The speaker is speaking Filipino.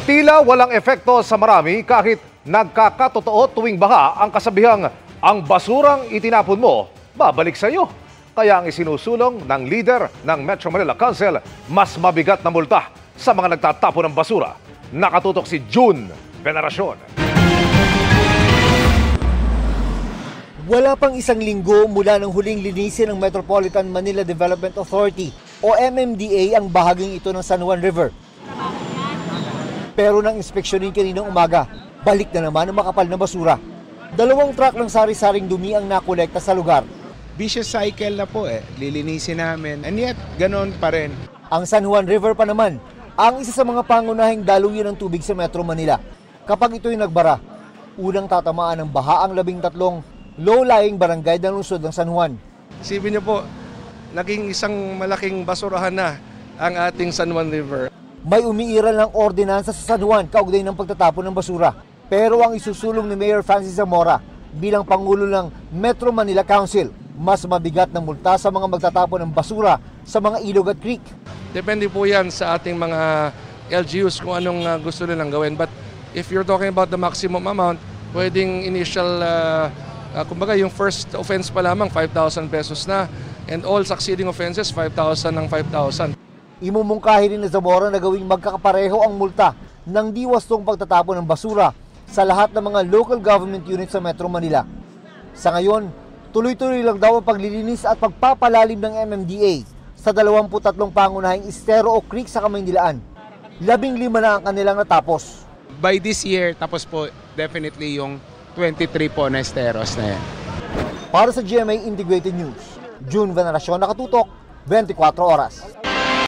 Tila walang epekto sa marami kahit nagkakatotoo tuwing baha ang kasabihang ang basurang itinapon mo, babalik sa iyo. Kaya ang isinusulong ng leader ng Metro Manila Council, mas mabigat na multa sa mga nagtatapon ng basura. Nakatutok si June Veneracion. Wala pang isang linggo mula ng huling linisin ng Metropolitan Manila Development Authority o MMDA ang bahaging ito ng San Juan River. Pero nang inspeksyonin kaninang umaga, balik na naman ang makapal na basura. 2 truck ng sari-saring dumi ang nakolekta sa lugar. Vicious cycle na po lilinisin namin and yet ganon pa rin. Ang San Juan River pa naman ang isa sa mga pangunahing daluyan ng tubig sa Metro Manila. Kapag ito'y nagbara, unang tatamaan ng baha ang 13 low-lying barangay ng lungsod ng San Juan. Isipin niyo po, naging isang malaking basurahan na ang ating San Juan River. May umiiral ng ordinansa sa San Juan kaugnay ng pagtatapon ng basura. Pero ang isusulong ni Mayor Francis Zamora bilang Pangulo ng Metro Manila Council, mas mabigat na multa sa mga magtatapon ng basura sa mga ilog at creek. Depende po yan sa ating mga LGUs kung anong gusto nilang gawin. But if you're talking about the maximum amount, pwedeng initial, kumbaga yung first offense pa lamang 5,000 pesos na, and all succeeding offenses 5,000 ng 5,000. Imumungkahi rin ni Zamora na gawing magkakapareho ang multa ng di wastong pagtatapon ng basura sa lahat ng mga local government units sa Metro Manila. Sa ngayon, tuloy-tuloy lang daw ang paglilinis at pagpapalalim ng MMDA sa 23 pangunahing estero o creek sa Kamaynilaan. 15 na ang kanilang natapos. By this year, tapos po definitely yung 23 po na esteros na yan. Para sa GMA Integrated News, June Veneracion, nakatutok, 24 oras.